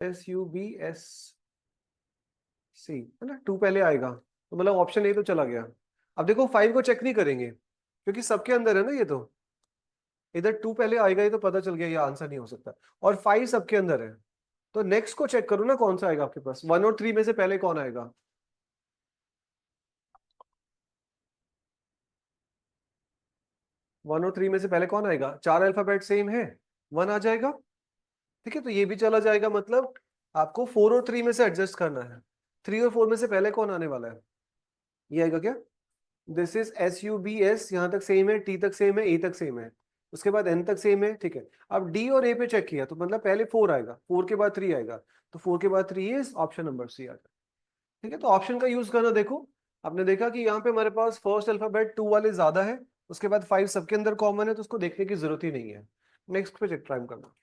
SUBSC है ना, 2 पहले आएगा तो मतलब ऑप्शन ए तो चला गया। अब देखो 5 को चेक नहीं करेंगे क्योंकि सबके अंदर है ना, ये तो इधर 2 पहले आएगा, ये तो पता चल गया ये आंसर नहीं हो सकता, और 5 सबके अंदर है। तो नेक्स्ट को चेक करो ना कौन सा आएगा आपके पास, 1 और 3 में से पहले कौन आएगा। 1 और 3 में से पहले कौन आएगा, 4 अल्फाबेट सेम है, 1 आ जाएगा। ठीक है, तो ये भी चला जाएगा, मतलब आपको 4 और 3 में से एडजस्ट करना है। 3 और 4 में से पहले कौन आने वाला है, ये आएगा क्या। दिस इज SUBS, यहाँ तक सेम है, टी तक सेम है, ए तक सेम है, उसके बाद एन तक सेम है। ठीक है, अब डी और ए पे चेक किया तो मतलब पहले 4 आएगा, 4 के बाद 3 आएगा, तो 4 के बाद 3 इज ऑप्शन नंबर सी आ जाएगा। ठीक है, तो ऑप्शन का यूज करना, देखो आपने देखा कि यहाँ पे हमारे पास फर्स्ट अल्फाबेट 2 वाले ज्यादा है, उसके बाद 5 सबके अंदर कॉमन है, तो उसको देखने की जरूरत ही नहीं है। नेक्स्ट पे चेक ट्राई करना।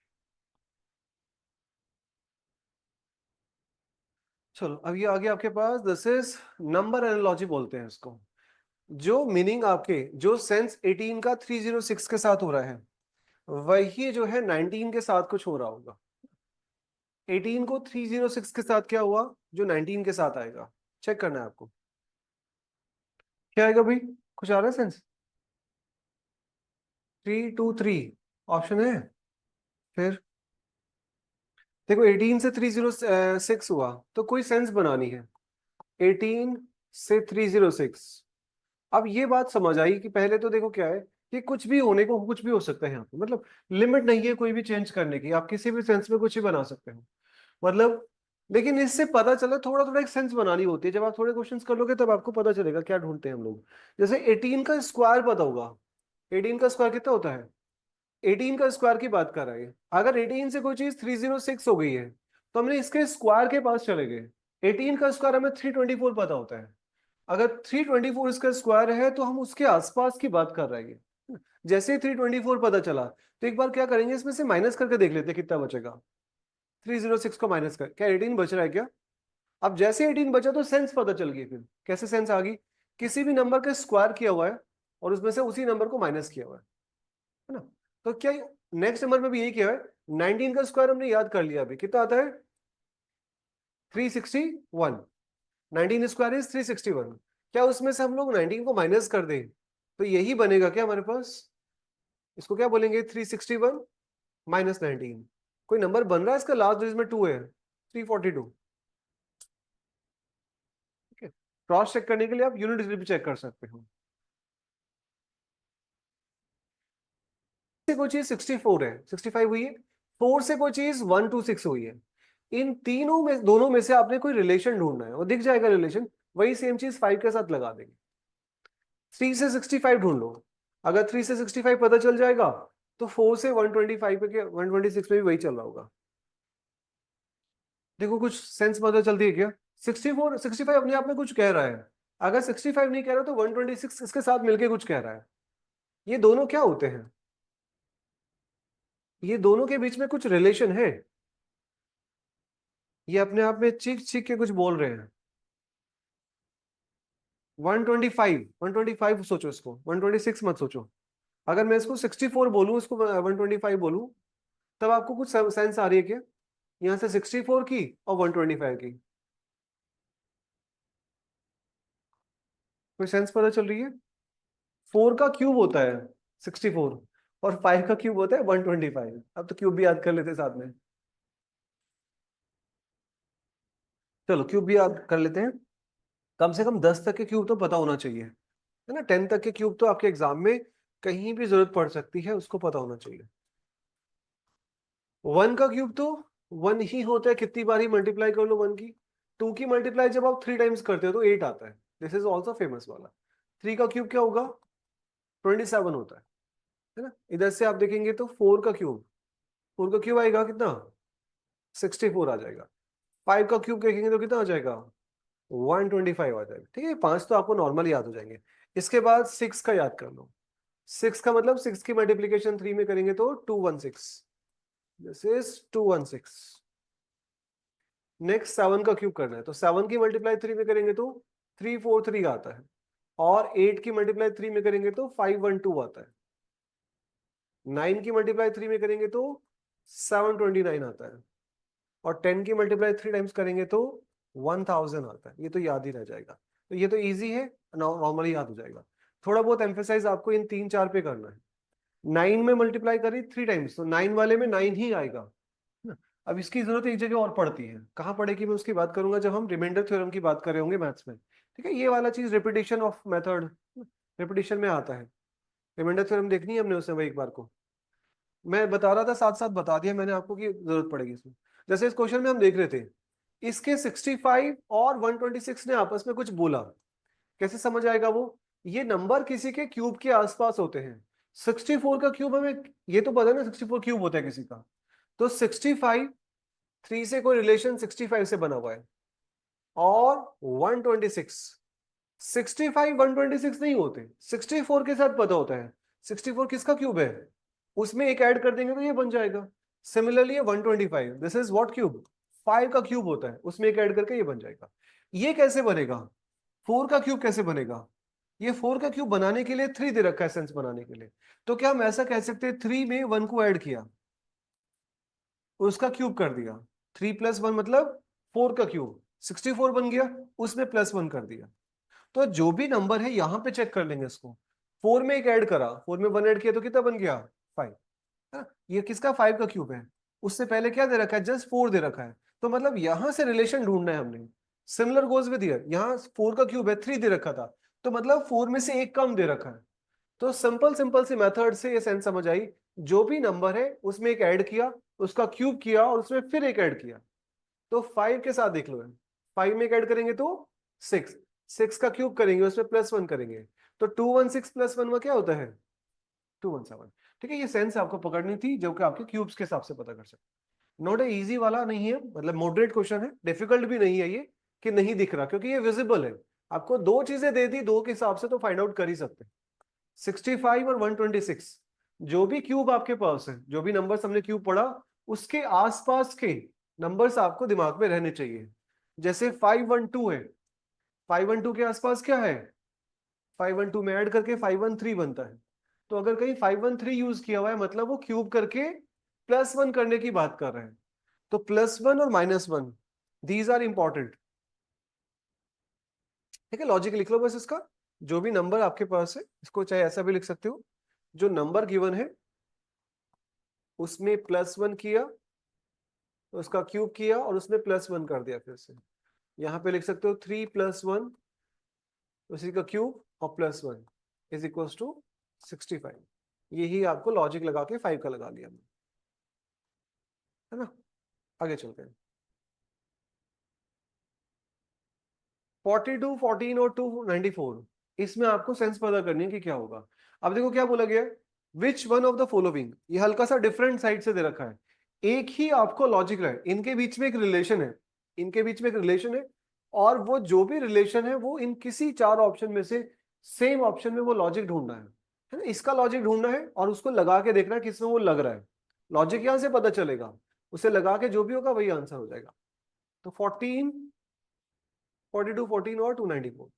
चलो अब ये आ गया आपके पास, दिस इज नंबर एनालॉजी बोलते हैं इसको। जो मीनिंग आपके, जो सेंस 18 का 306 के साथ हो रहा है, वही जो है 19 के साथ कुछ हो रहा होगा। 18 को 306 के साथ क्या हुआ, जो 19 के साथ आएगा, चेक करना है आपको। क्या आएगा भाई, कुछ आ रहा है सेंस। 323 ऑप्शन है। फिर देखो 18 से 306 हुआ तो कोई सेंस बनानी है, 18 से 306। अब ये बात समझ आई कि पहले तो देखो क्या है कि कुछ भी होने को कुछ भी हो सकता है यहाँ पे, मतलब लिमिट नहीं है कोई भी चेंज करने की, आप किसी भी सेंस में कुछ भी बना सकते हो, मतलब। लेकिन इससे पता चला थोड़ा थोड़ा एक सेंस बनानी होती है, जब आप थोड़े क्वेश्चंस कर लोगे तब आपको पता चलेगा क्या ढूंढते हैं हम लोग। जैसे 18 का स्क्वायर पता होगा, 18 का स्क्वायर कितना होता है, 18 का स्क्वायर की बात कर रहे हैं। अगर 18 से कोई चीज 306 हो गई है तो हमने इसके स्क्वायर के पास चले गए। 18 का स्क्वायर हमें 324 पता होता है, अगर 324 इसका स्क्वायर है तो हम उसके आसपास की बात कर रहे हैं। जैसे ही 324 पता चला तो एक बार क्या करेंगे, इसमें से माइनस करके देख लेते हैं कितना बचेगा। 306 को माइनस कर, क्या 18 बच रहा है क्या। अब जैसे 18 बचा तो सेंस पता चल गई, फिर कैसे सेंस आ गई, किसी भी नंबर का स्क्वायर किया हुआ है और उसमें से उसी नंबर को माइनस किया हुआ है ना। तो क्या नेक्स्ट नंबर में भी यही किया है, 19 का स्क्वायर हमने याद कर लिया, अभी कितना आता है 361, 19 स्क्वायर इज 361। क्या उसमें से हम लोग 19 को माइनस कर दें तो यही बनेगा क्या हमारे पास, इसको क्या बोलेंगे 361 माइनस 19। कोई नंबर बन रहा है इसका, लास्ट डिजिट में 2 है, 342। ठीक है, क्रॉस चेक करने के लिए आप यूनिट डिजिट भी चेक कर सकते हो। से कोई चीज 64 है, 65 हुई है, 4 से कोई चीज 126 हुई है, इन तीनों में, दोनों में से आपने कोई रिलेशन ढूंढना है और दिख जाएगा रिलेशन, वही सेम चीज 5 के साथ लगा देंगे। 3 से 65 ढूंढ लो, अगर 3 से 65 पता चल जाएगा तो 4 से 125 पे, 126 में भी वही चल रहा होगा। देखो कुछ सेंस पता चलती है क्या, 64 65 अपने आप में कुछ कह रहा है, अगर 65 नहीं कह रहा तो 126 इसके साथ मिलके कुछ कह रहा है। ये दोनों क्या होते हैं, ये दोनों के बीच में कुछ रिलेशन है, ये अपने आप में चीख चीख के कुछ बोल रहे हैं। 125 सोचो, इसको 126 मत सोचो। अगर मैं इसको 64 बोलूं, इसको 125 बोलूं, तब आपको कुछ सेंस आ रही है क्या, यहां से 64 की और 125 की, कोई सेंस पता चल रही है। 4 का क्यूब होता है 64 और 5 का क्यूब होता है 125। अब तो क्यूब भी याद कर लेते साथ में, चलो क्यूब भी याद कर लेते हैं। कम से कम 10 तक के क्यूब तो पता होना चाहिए, है ना, 10 तक के क्यूब तो आपके एग्जाम में कहीं भी जरूरत पड़ सकती है, उसको पता होना चाहिए। 1 का क्यूब तो 1 ही होता है, कितनी बार ही मल्टीप्लाई कर लो 1 की। 2 की मल्टीप्लाई जब आप 3 टाइम्स करते हो तो 8 आता है, दिस इज ऑल्सो फेमस वाला। 3 का क्यूब क्या होगा, 27 होता है ना। इधर से आप देखेंगे तो 4 का क्यूब, 4 का क्यूब आएगा कितना, 64 आ जाएगा। 5 का क्यूब देखेंगे तो कितना आ जाएगा, 125 आ जाएगा। ठीक है, 5 तो आपको नॉर्मल याद हो जाएंगे। इसके बाद 6 का याद कर लो, 6 का मतलब 6 की मल्टीप्लीकेशन 3 में करेंगे तो 216, दिस इज 216। नेक्स्ट 7 का क्यूब करना है, तो 7 की मल्टीप्लाई 3 में करेंगे तो 343 आता है, और 8 की मल्टीप्लाई 3 में करेंगे तो 512 आता है। 9 की मल्टीप्लाई 3 में करेंगे तो 729 आता है, और 10 की मल्टीप्लाई 3 टाइम्स करेंगे तो 1000 आता है। ये तो याद ही रह जाएगा, तो ये तो इजी है, नॉर्मली याद हो जाएगा। थोड़ा बहुत एम्फेसाइज आपको इन 3-4 पे करना है। 9 में मल्टीप्लाई करी 3 टाइम्स तो 9 वाले में 9 ही आएगा ना। अब इसकी जरूरत एक जगह और पड़ती है, कहाँ पड़ेगी मैं उसकी बात करूंगा जब हम रिमाइंडर थ्योरम की बात कर रहे होंगे मैथ्स में। ठीक है, ये वाला चीज रिपीटेशन ऑफ मेथड, रिपीटेशन में आता है। रिमाइंडर थ्योरम देखनी है हमने उसमें भाई एक बार को, मैं बता रहा था साथ साथ बता दिया मैंने आपको कि जरूरत पड़ेगी इसमें। जैसे इस क्वेश्चन में हम देख रहे थे, इसके 65 और 126 ने आपस में कुछ बोला, कैसे समझ आएगा वो? ये नंबर किसी के क्यूब के आसपास होते हैं। 64 का क्यूब हमें ये तो पता है ना, 64 क्यूब होता है किसी का। तो 65 3 से कोई रिलेशन 65 से बना हुआ है, और 126 65 126 नहीं होते, 64 के साथ पता होता है 64 किसका क्यूब है, उसमें एक ऐड कर देंगे तो ये बन जाएगा। Similarly 125 this is what cube, 5 का क्यूब होता है, उसमें एक ऐड करके ये बन जाएगा। ये कैसे बनेगा? 4 का क्यूब कैसे बनेगा? ये 4 का क्यूब बनाने के लिए 3 दे रखा है सेंस बनाने के लिए, तो क्या हम ऐसा कह सकते हैं 3 में 1 को ऐड किया, उसका क्यूब कर दिया, 3 + 1 मतलब 4 का क्यूब, 64 बन गया, उसमें +1 कर दिया। तो जो भी नंबर है यहां पे चेक कर लेंगे इसको, 4 में एक ऐड करा, 4 में 1 ऐड किया तो कितना बन गया 5, है ना? ये किसका 5 का क्यूब है, उससे पहले क्या दे रखा है, जस्ट 4 दे रखा है। तो मतलब यहां से रिलेशन ढूंढना है हमने। सिमिलर गोज विद हियर, यहाँ 4 का क्यूब है, 3 दे रखा था, तो मतलब 4 में से एक कम दे रखा है। तो सिंपल सिंपल सी मेथड से ये सेंस समझ आई, जो भी नंबर है उसमें एक ऐड किया, उसका क्यूब किया और उसमें फिर एक ऐड किया। तो 5 के साथ देख लो, 5 में एक ऐड करेंगे तो 6, 6 का क्यूब करेंगे उसमें +1 करेंगे, तो 216 + 1 में क्या होता है 217। ठीक है, ये सेंस आपको पकड़नी थी जो कि आपके क्यूब्स के हिसाब से पता कर सकते। नोट ए इजी वाला नहीं है, मतलब मॉडरेट क्वेश्चन है, डिफिकल्ट भी नहीं है ये कि नहीं दिख रहा, क्योंकि ये विजिबल है। आपको दो चीजें दे दी, दो के हिसाब से तो फाइंड आउट कर ही सकते हैं। 65 और 126, जो भी क्यूब आपके पास है, जो भी नंबर हमने क्यूब पढ़ा, उसके आसपास के नंबर्स आपको दिमाग में रहने चाहिए। जैसे 512 है, 512 के आसपास क्या है, 512 में ऐड करके 513 बनता है। तो अगर कहीं 513 यूज किया हुआ है मतलब वो क्यूब करके +1 करने की बात कर रहे हैं। तो +1 और -1 दीज आर इंपॉर्टेंट। ठीक है, लॉजिक लिख लो बस इसका, जो भी नंबर आपके पास है इसको चाहे ऐसा भी लिख सकते हो, जो नंबर गिवन है उसमें +1 किया, उसका क्यूब किया और उसमें +1 कर दिया। फिर से यहां पे लिख सकते हो 3 + 1 उसी का क्यूब और +1 इज इक्वल टू 65। यही आपको लॉजिक लगा के 5 का लगा लिया, है ना? आगे चलते हैं। 42 14 और 294, इसमें आपको सेंस पता करनी है कि क्या होगा। अब देखो क्या बोला गया है, which one of the following, ये हल्का सा डिफरेंट साइड से दे रखा है, एक ही आपको लॉजिक रहा है, इनके बीच में एक रिलेशन है, इनके बीच में एक रिलेशन है, और वो जो भी रिलेशन है वो इन किसी 4 ऑप्शन में से सेम ऑप्शन में वो लॉजिक ढूंढना है ना? इसका लॉजिक ढूंढना है और उसको लगा के देखना है किसमें वो लग रहा है। लॉजिक यहां से पता चलेगा, उसे लगा के जो भी होगा वही आंसर हो जाएगा। तो 14 42 14 और 294,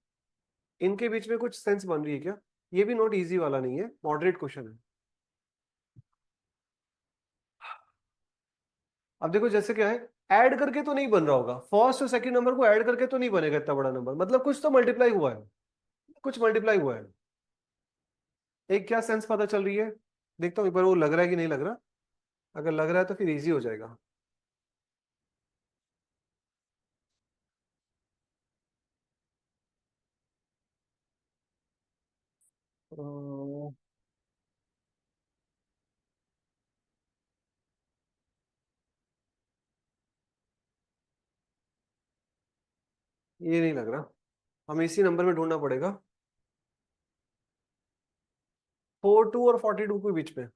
इनके बीच में कुछ सेंस बन रही है क्या? ये भी नोट इजी वाला नहीं है, मॉडरेट क्वेश्चन है। अब देखो जैसे क्या है, ऐड करके तो नहीं बन रहा होगा, फर्स्ट और सेकंड नंबर को ऐड करके तो नहीं बनेगा इतना बड़ा नंबर, मतलब कुछ तो मल्टीप्लाई हुआ है, कुछ मल्टीप्लाई हुआ है। एक क्या सेंस पता चल रही है, देखता हूँ एक बार वो लग रहा है कि नहीं लग रहा। अगर लग रहा है तो फिर इजी हो जाएगा। अ, ये नहीं लग रहा, हमें इसी नंबर में ढूंढना पड़ेगा। 42 और 42 के बीच में,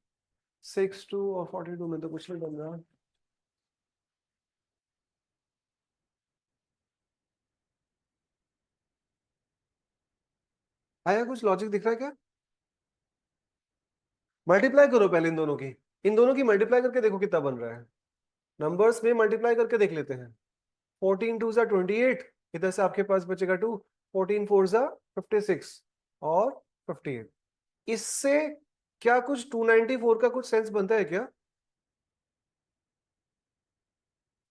62 और 42 में तो कुछ नहीं बन रहा। आया कुछ लॉजिक दिख रहा है क्या? मल्टीप्लाई करो पहले इन दोनों की, इन दोनों की मल्टीप्लाई करके देखो कितना बन रहा है। नंबर्स में मल्टीप्लाई करके देख लेते हैं। 14 2 जा 28, इधर से आपके पास बचेगा 2, 14 4 जा 56 और 58। इससे क्या कुछ 294 का कुछ सेंस बनता है क्या?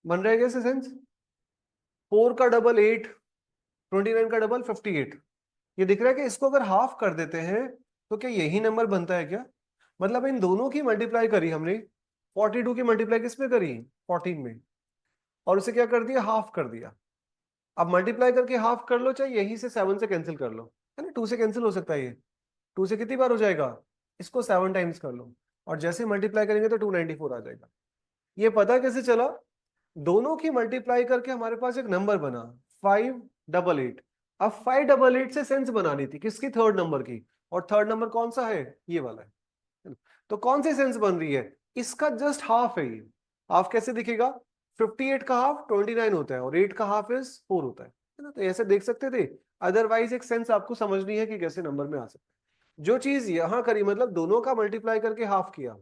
बन रहा है कैसे सेंस? 4 का डबल 8, 29 का डबल 58। ये दिख रहा है कि इसको अगर हाफ कर देते हैं तो क्या यही नंबर बनता है क्या? मतलब इन दोनों की मल्टीप्लाई करी हमने, 42 की मल्टीप्लाई किस में करी? 14 में, और उसे क्या कर दिया? हाफ कर दिया। अब मल्टीप्लाई करके हाफ कर लो, चाहे यही से 7 से कैंसिल कर लो, है ना, 2 से कैंसिल हो सकता है ये। 2 से कितनी बार हो जाएगा? इसको 7 टाइम्स कर लो, और जैसे मल्टीप्लाई करेंगे तो 294 आ जाएगा। ये पता कैसे चला? दोनों की मल्टीप्लाई करके हमारे पास एक नंबर बना 588। अब 588 से सेंस बनानी थी किसकी? थर्ड नंबर की। और थर्ड नंबर कौन सा है? ये वाला है। तो कौन सी सेंस बन रही है? इसका जस्ट हाफ है ये। हाफ कैसे दिखेगा? 58 का हाफ 29 होता है, और 8 का हाफ इज 4 होता है ना। तो ऐसे देख सकते थे। अदरवाइज एक सेंस आपको समझनी है कि कैसे नंबर में आ सकता है। जो चीज यहां करी, मतलब दोनों का मल्टीप्लाई करके हाफ किया।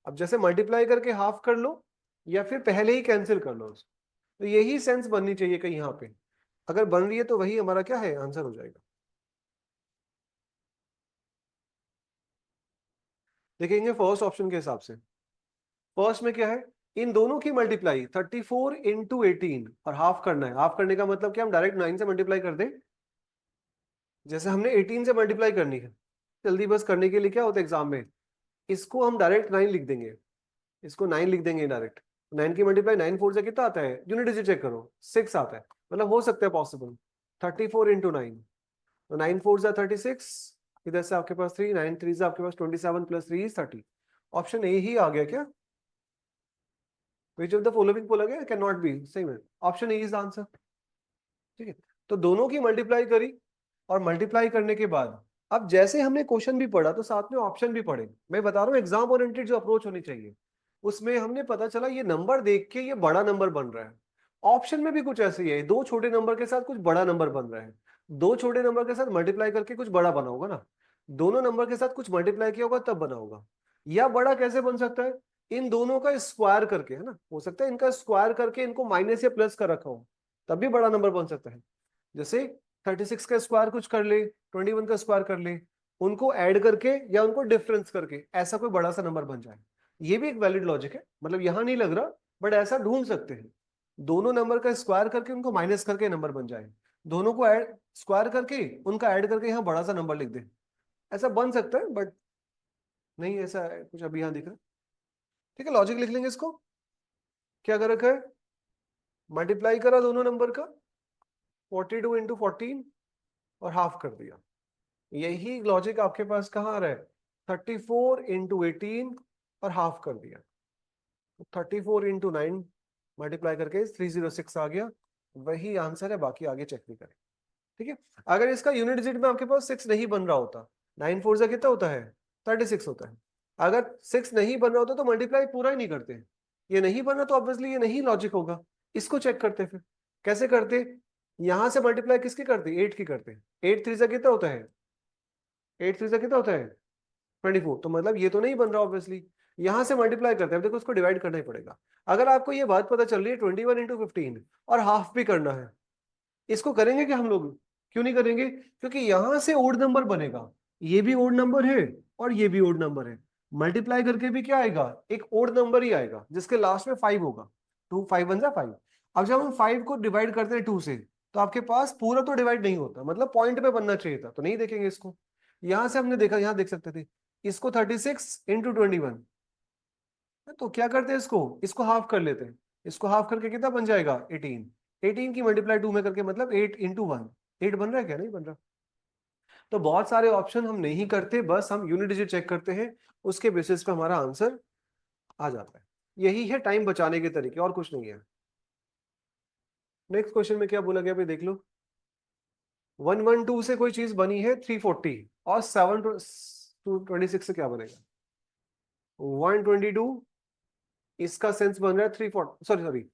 अब जैसे मल्टीप्लाई करके हाफ कर लो, या फिर पहले ही कैंसिल कर लो उसको। तो यही सेंस बननी चाहिए कहीं यहाँ पे। अगर बन रही है तो वही हमारा क्या है? आंसर हो जाएगा। देखेंगे फर्स्ट ऑप्शन के हिसाब से। फर्स्ट में क्या है? इन दोनों की मल्टीप्लाई 34 इंटू 18 और हाफ करना है। हाफ करने का मतलब क्या? हम डायरेक्ट 9 से मल्टीप्लाई कर दें, जैसे हमने 18 से मल्टीप्लाई करनी है। जल्दी बस करने के लिए क्या होता है एग्जाम में, इसको हम डायरेक्ट 9 लिख देंगे, इसको 9 लिख देंगे डायरेक्ट। 9 की मल्टीप्लाई 9 4 से कितना आता है? यूनिट डिजिट चेक करो, 6 आता है। मतलब हो सकता है पॉसिबल। 34 इंटू 9, तो 9 4 जा 36, इधर से आपके पास 3, 9 3 आपके पास 27 प्लस 3 इज 30। ऑप्शन ए ही आ गया क्या? विच ऑफ द फॉलोइंग बोला गया? कैन नॉट बी, सही में option A is the answer. ठीक है, तो दोनों की मल्टीप्लाई करी, और मल्टीप्लाई करने के बाद अब जैसे हमने क्वेश्चन भी पढ़ा तो साथ में ऑप्शन भी पढ़े। मैं बता रहा हूँ एग्जाम ओरिएंटेड जो अप्रोच होनी चाहिए, उसमें हमने पता चला ये नंबर देख के ये बड़ा नंबर बन रहा है। ऑप्शन में भी कुछ ऐसे ही है, दो छोटे नंबर के साथ कुछ बड़ा नंबर बन रहा है। दो छोटे नंबर के साथ मल्टीप्लाई करके कुछ बड़ा बना होगा ना। दोनों नंबर के साथ कुछ मल्टीप्लाई किया होगा तब बना होगा। या बड़ा कैसे बन सकता है? इन दोनों का स्क्वायर करके, है ना, हो सकता है इनका स्क्वायर करके इनको माइनस या प्लस कर रखा हो, तब भी बड़ा नंबर बन सकता है। जैसे 36 का स्क्वायर कुछ कर ले, 21 का स्क्वायर कर ले, उनको ऐड करके या उनको डिफरेंस करके ऐसा कोई बड़ा सा नंबर बन जाए। ये भी एक वैलिड लॉजिक है, मतलब यहां नहीं लग रहा, बट ऐसा ढूंढ सकते हैं। दोनों नंबर का स्क्वायर करके उनको माइनस करके नंबर बन जाए, दोनों को ऐड स्क्वायर करके उनका ऐड करके यहाँ बड़ा सा नंबर लिख दे, ऐसा बन सकता है। बट नहीं ऐसा है कुछ अभी यहाँ दिख रहा है। ठीक है, लॉजिक लिख लेंगे इसको। क्या कर रखा है? मल्टीप्लाई करा दोनों नंबर का, 42 इंटू 14 और हाफ कर दिया। यही लॉजिक आपके पास कहाँ आ रहा है? 34 इंटू 18 और हाफ कर दिया। 34 इंटू 9 मल्टीप्लाई करके 306 आ गया। वही आंसर है, बाकी आगे चेक नहीं करें। ठीक है, अगर इसका यूनिट डिजिट में आपके पास 6 नहीं बन रहा होता, 9 4 से कितना होता है? 36 होता है। अगर 6 नहीं बन रहा होता तो मल्टीप्लाई पूरा ही नहीं करते। ये नहीं बना तो ऑब्वियसली ये नहीं लॉजिक होगा। इसको चेक करते फिर। कैसे करते? यहां से मल्टीप्लाई किसकी करते? 8 की करते। 8 3 से कितना होता है? 8 3 से कितना होता है? 24। तो मतलब ये तो नहीं बन रहा ऑब्वियसली। यहां से मल्टीप्लाई करते हैं, देखो उसको डिवाइड करना ही पड़ेगा। अगर आपको ये बात पता चल रही है 21 इंटू 15 और हाफ भी करना है, इसको करेंगे क्या हम लोग? क्यों नहीं करेंगे? क्योंकि यहां से ओड नंबर बनेगा। ये भी ओड नंबर है और ये भी ओड नंबर है। मल्टीप्लाई करके भी क्या आएगा? एक ओड नंबर ही आएगा जिसके लास्ट में 5 होगा। 2 5 बन जा 5। अब जब हम 5 को डिवाइड करते हैं 2 से, तो आपके पास पूरा तो डिवाइड नहीं होता, मतलब पॉइंट पे बनना चाहिए था, तो नहीं देखेंगे इसको। यहां से हमने देखा, यहां देख सकते थे इसको 36 इंटू 21। तो क्या करते हैं, इसको इसको हाफ कर लेते हैं। इसको हाफ करके कितना बन जाएगा? 18। 18 की मल्टीप्लाई 2 में करके मतलब 8 इंटू 1। 8 बन रहा है क्या? नहीं बन रहा। तो बहुत सारे ऑप्शन हम नहीं करते, बस हम यूनिट डिजिट चेक करते हैं, उसके बेसिस पे हमारा आंसर आ जाता है। यही है टाइम बचाने के तरीके, और कुछ नहीं है। नेक्स्ट क्वेश्चन में क्या बोला गया भाई देख लो। 112 से कोई चीज बनी है 340, और 726 से क्या बनेगा? 122, इसका सेंस बन रहा है 340, सॉरी सॉरी,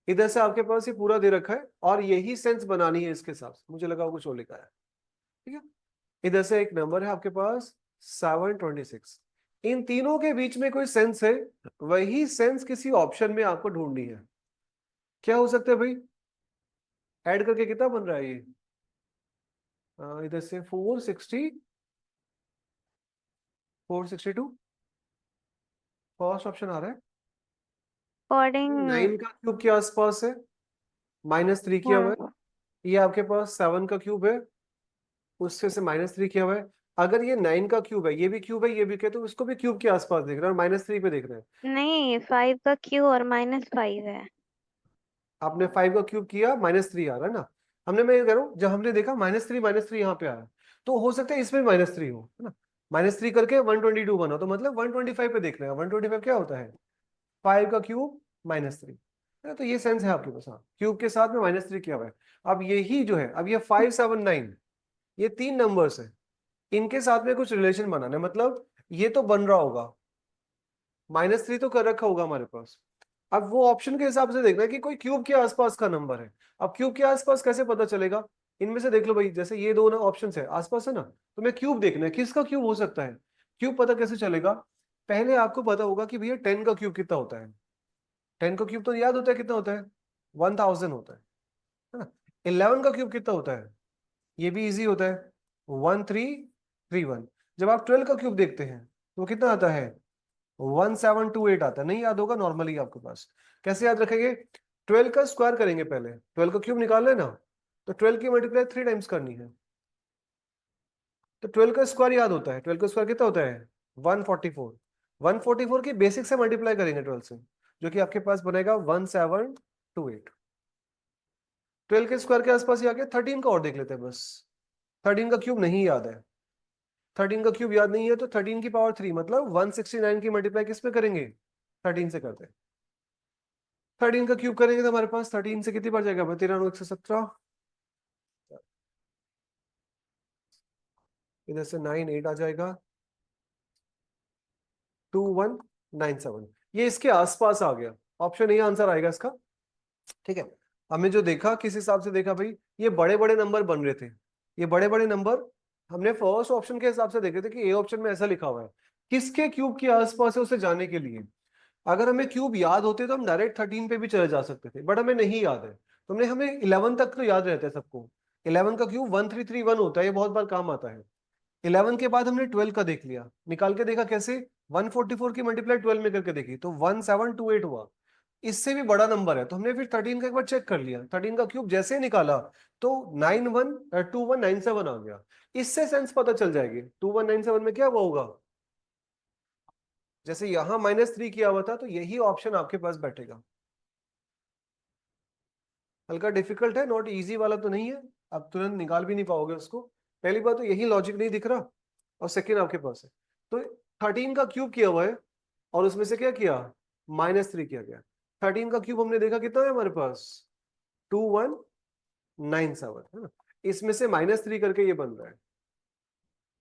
इधर से आपके पास ये पूरा दे रखा है और यही सेंस बनानी है इसके साथ, मुझे लगा कुछ और लिखा है। ठीक है, इधर से एक नंबर है आपके पास 726। इन तीनों के बीच में कोई सेंस है, वही सेंस किसी ऑप्शन में आपको ढूंढनी है। क्या हो सकता है भाई? ऐड करके कितना बन रहा है ये? इधर से 460, 462 फर्स्ट ऑप्शन आ रहा है। अकॉर्डिंग 9 का क्यूब के आसपास है, -3 किया हुआ है। हाँ ये आपके पास 7 का क्यूब है, उससे से -3 किया हुआ है। अगर ये 9 का क्यूब है, ये भी क्यूब है, ये भी क्या, तो इसको भी क्यूब के आसपास देख रहे हैं और -3 पे देख रहे हैं। नहीं, 5 का क्यू और -5 है। आपने 5 का क्यूब किया, -3 आ रहा है ना। मैं ये कह रहा हूँ, जब हमने देखा -3 यहाँ पे आया, तो हो सकता है इसमें -3 हो, है ना। -3 करके 122 बना, तो मतलब 125 पे देख रहे हैं। 125 क्या होता है, 5 का क्यूब -3, है ना। तो ये सेंस है आपके पास, हाँ, क्यूब के साथ में -3 किया हुआ है। अब यही जो है, अब ये 5 7 9, ये 3 नंबर्स है, इनके साथ में कुछ रिलेशन बनाना है। मतलब ये तो बन रहा होगा, -3 तो कर रखा होगा हमारे पास। अब वो ऑप्शन के हिसाब से देखना है कि कोई क्यूब के आसपास का नंबर है। अब क्यूब के आसपास कैसे पता चलेगा, इनमें से देख लो भाई, जैसे ये दो ना ऑप्शन है आसपास है ना, तो मैं क्यूब देखना है, किसका क्यूब हो सकता है। क्यूब पता कैसे चलेगा, पहले आपको पता होगा कि भैया 10 का क्यूब कितना होता है। 10 का क्यूब तो याद होता है, कितना होता है, 1000 होता है ना। 11 का क्यूब कितना होता है, ये भी इजी होता है, 1331। जब आप 12 का क्यूब देखते हैं तो कितना आता है, 1728 आता है। नहीं याद होगा नॉर्मली आपके पास, कैसे याद रखेंगे, 12 का स्क्वायर करेंगे, पहले 12 का क्यूब निकालना है ना, तो 12 की मल्टीप्लाई 3 टाइम्स करनी है, तो 12 का स्क्वायर याद होता है। 12 का स्क्वायर कितना होता है, 144। 144 की बेसिक से मल्टीप्लाई करेंगे 12 से, जो कि आपके पास बनेगा 1728। 12 के स्क्वायर के आसपास ही आ गया। 13 का और देख लेते हैं बस, 13 का क्यूब नहीं याद है। 13 का क्यूब याद नहीं है, तो 13 की पावर 3 मतलब 169 की मल्टीप्लाई किस पे करेंगे, 13 से करते हैं। 13 का क्यूब करेंगे तो हमारे पास 13 से कितनी बार जाएगा, 13 9 117, इधर से 9 8 आ जाएगा, 2197। ये इसके आसपास आ गया, ऑप्शन ए आंसर आएगा इसका। ठीक है, हमने जो देखा किस हिसाब से देखा भाई, ये बड़े बड़े नंबर बन रहे थे, ये बड़े बड़े नंबर हमने फर्स्ट ऑप्शन के हिसाब से देखे थे कि ए ऑप्शन में ऐसा लिखा हुआ है। किसके क्यूब के आसपास है उसे जानने के लिए, अगर हमें क्यूब याद होते तो हम डायरेक्ट 13 पे भी चले जा सकते थे, बट हमें नहीं याद है, तो हमें 11 तक तो याद रहता है सबको। 11 का क्यूब 1331 होता है, ये बहुत बार काम आता है। 11 के बाद हमने 12 का देख लिया, निकाल के देखा कैसे, 144 की मल्टीप्लाई 12 में करके देखी तो 1728 हुआ। इससे भी बड़ा नंबर है, तो हमने फिर 13 का एक बार चेक कर लिया, 13 का क्यूब जैसे ही निकाला तो 2197 आ गया। इससे सेंस पता चल जाएगी 2197 में क्या हुआ होगा, जैसे यहां -3 किया हुआ था, तो यही ऑप्शन आपके पास बैठेगा। हल्का डिफिकल्ट है, नॉट इजी वाला तो नहीं है, आप तुरंत निकाल भी नहीं पाओगे उसको। पहली बात तो यही लॉजिक नहीं दिख रहा, और सेकेंड आपके पास है, तो 13 का क्यूब किया हुआ है और उसमें से क्या किया, -3 किया गया। 13 का क्यूब हमने देखा कितना है हमारे पास, 2197, है ना। इसमें से -3 करके ये बन रहा है।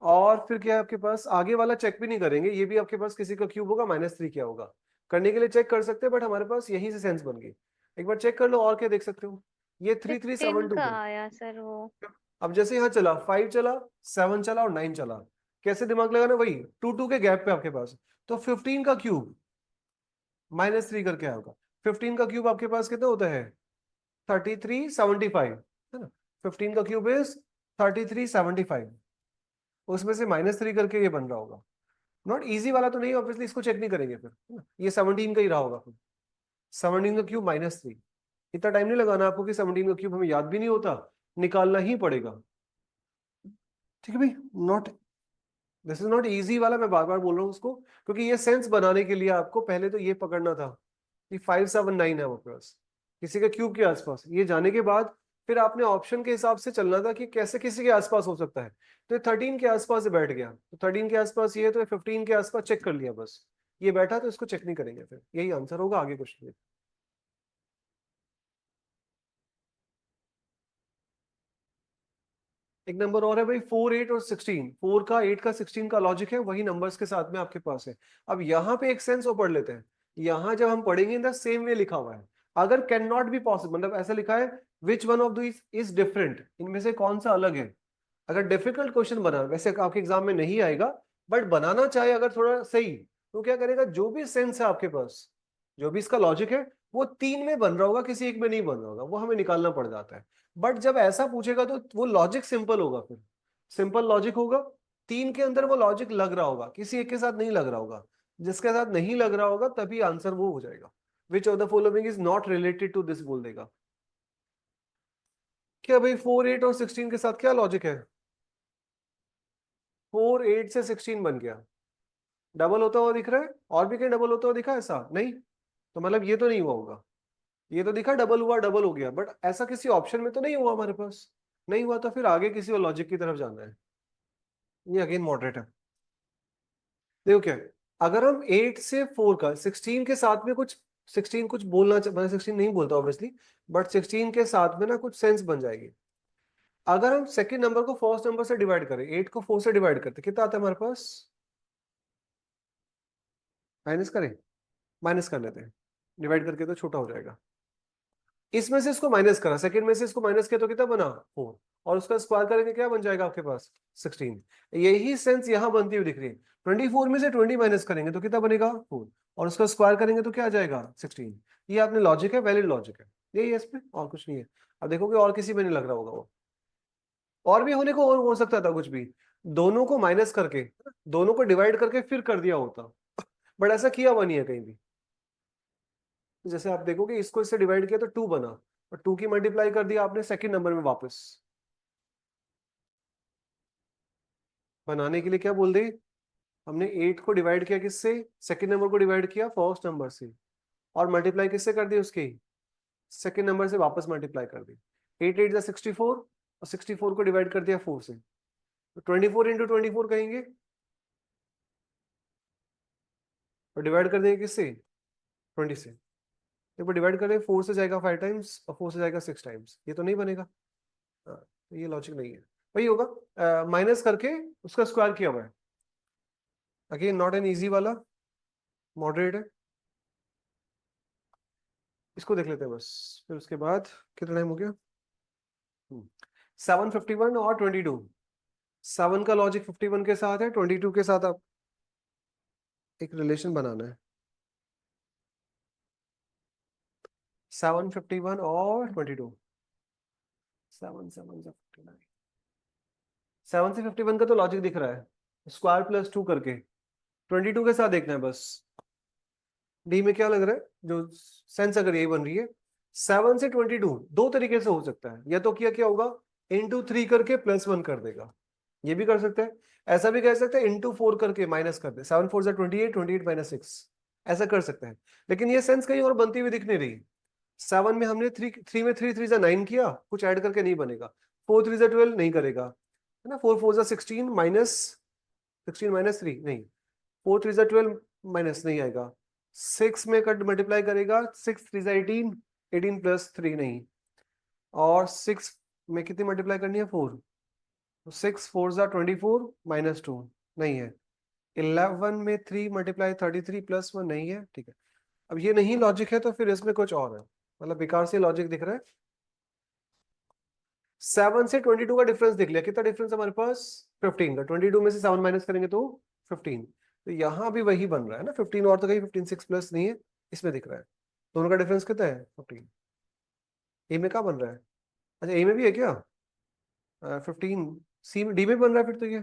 और फिर क्या है आपके पास, आगे वाला चेक भी नहीं करेंगे, ये भी आपके पास किसी का क्यूब होगा, -3 क्या होगा, करने के लिए चेक कर सकते हैं, बट हमारे पास यहीं से सेंस बन गई। एक बार चेक कर लो और क्या देख सकते हो, ये 15 3372 का है। आया सर वो। अब जैसे यहाँ चला 5 चला, 7 चला और 9 चला, कैसे दिमाग लगाना, वही 2 2 के गैप पे आपके पास, तो 15 का क्यूब -3 करके आएगा। 15 का क्यूब आपके पास कितना होता है, 3375, है ना। 15 का क्यूब इज 3375, उसमें से -3 करके ये बन रहा होगा। नॉट इजी वाला तो नहीं, ऑब्वियसली इसको चेक नहीं करेंगे फिर, है ना। ये 17 का ही रहा होगा फिर, 17 का क्यूब -3। इतना टाइम नहीं लगाना आपको कि 17 का क्यूब हमें याद भी नहीं होता, निकालना ही पड़ेगा। ठीक है भाई, not, this is not easy वाला, मैं बार बार बोल रहा हूँ उसको, क्योंकि ये सेंस बनाने के लिए आपको पहले तो ये पकड़ना था कि 579 है आपके पास किसी के क्यूब के आसपास, ये जाने के बाद फिर आपने ऑप्शन के हिसाब से चलना था कि कैसे किसी के आसपास हो सकता है। तो ये 13 के आसपास बैठ गया, तो 13 के आसपास ये है, तो ये 15 के आसपास चेक कर लिया बस, ये बैठा तो इसको चेक नहीं करेंगे, फिर यही आंसर होगा, आगे कुछ नहीं। एक नंबर और है भाई, 4 8 और 16, 4 का 8 का 16 का लॉजिक है, वही नंबर्स के साथ में आपके पास है। अब यहाँ पे एक सेंस और पढ़ लेते हैं, यहाँ जब हम पढ़ेंगे इन द सेम वे लिखा हुआ है, अगर कैन नॉट बी पॉसिबल, मतलब ऐसा लिखा है which one of this is different, इनमें से कौन सा अलग है। अगर डिफिकल्ट क्वेश्चन बना, वैसे आपके एग्जाम में नहीं आएगा, बट बनाना चाहे अगर थोड़ा सही, तो क्या करेगा, जो भी सेंस है आपके पास, जो भी इसका लॉजिक है, वो 3 में बन रहा होगा, किसी एक में नहीं बन रहा होगा, वो हमें निकालना पड़ जाता है। बट जब ऐसा पूछेगा तो वो लॉजिक सिंपल होगा, फिर सिंपल लॉजिक होगा, 3 के अंदर वो लॉजिक लग रहा होगा, किसी एक के साथ नहीं लग रहा होगा, जिसके साथ नहीं लग रहा होगा तभी आंसर वो हो जाएगा। Which of the following is not related to this बोल देगा। क्या भाई 4 8 और 16 के साथ क्या लॉजिक है? 4 8 से 16 बन गया, डबल होता हुआ दिख रहा है, और भी कहीं डबल होता हुआ दिखा ऐसा नहीं, तो मतलब ये तो नहीं हुआ होगा, ये तो दिखा डबल हुआ डबल हो गया, बट ऐसा किसी ऑप्शन में तो नहीं हुआ हमारे पास, नहीं हुआ, तो फिर आगे किसी और लॉजिक की तरफ जाना है। ये अगेन मॉडरेट है। देखो क्या है, अगर हम 8 से 4 का 16 के साथ में कुछ 16 कुछ बोलना, मैं 16 नहीं बोलता ऑब्वियसली, बट 16 के साथ में ना कुछ सेंस बन जाएगी। अगर हम सेकंड नंबर को फर्स्ट नंबर से डिवाइड करें, 8 को 4 से डिवाइड करते कितना आता है हमारे पास? माइनस करें, माइनस कर लेते हैं, डिवाइड करके तो छोटा हो जाएगा। इसमें से इसको माइनस करा, सेकंड में से इसको माइनस किया तो कितना बना? 4, और उसका स्क्वायर करेंगे क्या बन जाएगा आपके पास? 16। यही सेंस यहां बनती हुई दिख रही है। 24 में से 20 माइनस करेंगे तो कितना बनेगा? 4, और उसका स्क्वायर करेंगे तो क्या आ जाएगा? 16। ये आपने लॉजिक है, वैलिड लॉजिक है, यही है इसमें, और कुछ नहीं है। अब देखोगे और किसी में नहीं लग रहा होगा वो, और भी होने को और हो सकता था कुछ भी, दोनों को माइनस करके, दोनों को डिवाइड करके फिर कर दिया होता, बट ऐसा किया हुआ नहीं है कहीं भी। जैसे आप देखोगे इसको इससे डिवाइड किया तो 2 बना, और 2 की मल्टीप्लाई कर दिया आपने सेकंड नंबर में वापस, बनाने के लिए क्या बोल दे, हमने 8 को डिवाइड किया किससे? सेकंड नंबर को डिवाइड किया फर्स्ट नंबर से, और मल्टीप्लाई किससे कर दी? उसकी सेकंड नंबर से वापस मल्टीप्लाई कर दी। 8 8 64, और 64 को डिवाइड कर दिया 4 से, तो 24 इंटू 24 कहेंगे, और डिवाइड कर देंगे किससे? 20 से। देखो डिवाइड करें, 4 से जाएगा 5 टाइम्स और 4 से जाएगा 6 टाइम्स, ये तो नहीं बनेगा। हाँ, तो ये लॉजिक नहीं है, वही होगा माइनस करके उसका स्क्वायर किया हुआ है। अगेन नॉट एन इजी वाला, मॉडरेट है। इसको देख लेते हैं बस, फिर उसके बाद कितना टाइम हो गया? 751 और 22, 7 का लॉजिक 51 के साथ है, 22 के साथ आप एक रिलेशन बनाना है। 751 और 22, 7 7 से 59, 7 से 51 का तो लॉजिक दिख रहा है, स्क्वायर प्लस 2 करके, 22 के साथ देखना है बस। डी में क्या लग रहा है, जो सेंस अगर यही बन रही है, 7 से 22 दो तरीके से हो सकता है, या तो किया क्या होगा, इंटू 3 करके +1 कर देगा, ये भी कर सकते हैं। ऐसा भी कह सकते हैं इंटू 4 करके माइनस कर दे, 7 4 28, 28 माइनस 6, ऐसा कर सकते हैं। लेकिन ये सेंस कहीं और बनती हुई दिख नहीं रही। 7 में हमने 3 में 3 3 9 किया, कुछ ऐड करके नहीं बनेगा। 4 3 12 नहीं करेगा, है ना। 4 4 16 माइनस 16 माइनस 3 नहीं, 4 3 12 माइनस नहीं आएगा। 6 में कट मल्टीप्लाई करेगा, 6 3 18, 18 प्लस 3 नहीं, और 6 में कितनी मल्टीप्लाई करनी है? 4, तो 6 4 24 माइनस 2 नहीं है। 11 में 3 मल्टीप्लाई 33 प्लस 1 नहीं है, ठीक है। अब ये नहीं लॉजिक है तो फिर इसमें कुछ और है, मतलब बेकार से लॉजिक दिख रहा है। 7 से 22 का डिफरेंस देख लिया, कितना डिफरेंस हमारे पास? 15 का। 22 में से 7 माइनस करेंगे तो 15, तो यहां भी वही बन रहा है ना 15, और तो कहीं 15 6 प्लस नहीं है, इसमें दिख रहा है। दोनों का डिफरेंस कितना है? 15। ए में क्या बन रहा है? अच्छा ए में भी है क्या? 15, सी में, डी में बन रहा है फिर तो ये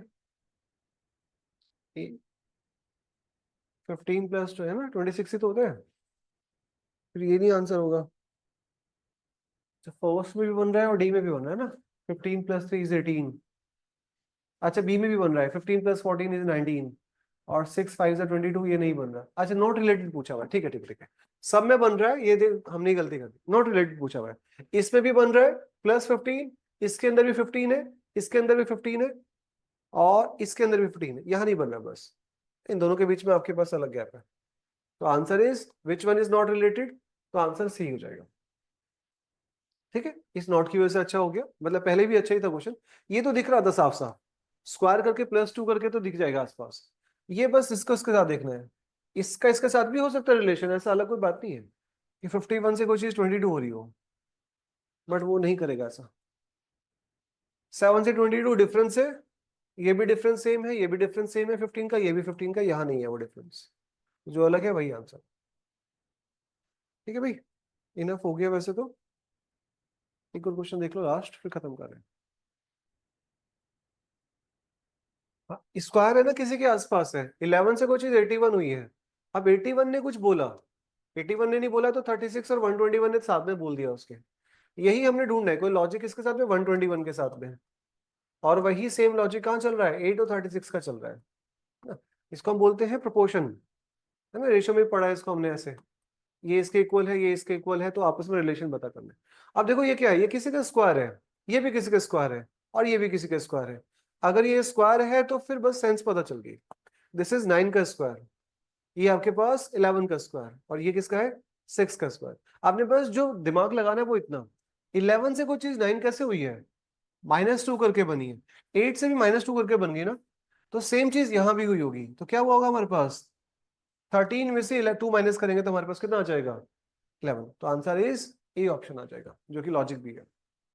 15 प्लस 2 है ना, 26 ही तो होता है, फिर ये नहीं आंसर होगा। तो फर्स्ट में भी बन रहा है और डी में भी बन रहा है ना, 15 प्लस 3 इज 18। अच्छा बी में भी बन रहा है, 15 प्लस 14 इज 19, और 6 5 से 22, ये नहीं बन रहा। अच्छा नॉट रिलेटेड पूछा हुआ है, ठीक है ठीक है ठीक है, सब में बन रहा है, ये हमने गलती कर दी, नॉट रिलेटेड पूछा हुआ है। इसमें भी बन रहा है +15, इसके अंदर भी 15 है, इसके अंदर भी 15 है, और इसके अंदर भी 15 है, यहाँ नहीं बन रहा, बस इन दोनों के बीच में आपके पास अलग गैप है। तो answer is which one is not related, तो आंसर सी हो जाएगा। ठीक है, इस नॉट की वजह से अच्छा हो गया, मतलब पहले भी अच्छा ही था क्वेश्चन। ये तो दिख रहा था साफ साफ, स्क्वायर करके +2 करके तो दिख जाएगा आसपास, ये बस इसको इसके साथ देखना है। इसका इसके साथ भी हो सकता है रिलेशन, ऐसा अलग कोई बात नहीं है कि 51 से कोई चीज 22 हो रही हो, बट वो नहीं करेगा ऐसा। 7 से 22 डिफरेंस है, ये भी डिफरेंस सेम है, ये भी डिफरेंस सेम है 15 का, ये भी 15 का, यहाँ नहीं है वो डिफरेंस, जो अलग है वही आंसर। ठीक है भाई, इनफ हो गया वैसे तो। एक और क्वेश्चन देख लो लास्ट, फिर खत्म कर रहे हैं। हाँ, स्क्वायर है ना किसी के आसपास है, 11 से कोई चीज 81 हुई है, अब 81 ने कुछ बोला, 81 ने नहीं बोला तो 36 और 121 ने साथ में बोल दिया उसके। यही हमने ढूंढना है, कोई लॉजिक किसके साथ में, 121 के साथ में। और वही सेम लॉजिक कहाँ चल रहा है, 8 और 36 का चल रहा है ना। इसको हम बोलते हैं प्रोपोर्शन, है ना, रेशियो में पढ़ा है इसको हमने ऐसे, ये इसके इक्वल है, ये इसके इक्वल है, तो आपस में रिलेशन पता करना है। अब देखो ये क्या है, ये किसी का स्क्वायर है, ये भी किसी का स्क्वायर है, और ये भी किसी का स्क्वायर है। अगर ये स्क्वायर है तो फिर बस सेंस पता चल गई। दिस इज 9 का स्क्वायर, ये आपके पास 11 का स्क्वायर, और ये किसका है, 6 का स्क्वायर। आपने बस जो दिमाग लगाना है वो इतना, 11 से कोई चीज 9 कैसे हुई है, -2 करके बनी है, 8 से भी -2 करके बन गई ना। तो सेम चीज यहां भी हुई होगी, तो क्या हुआ होगा हमारे पास, 13 में से 2 माइनस करेंगे तो हमारे पास कितना आ जाएगा, 11। तो आंसर इज ए ऑप्शन आ जाएगा, जो कि लॉजिक भी है।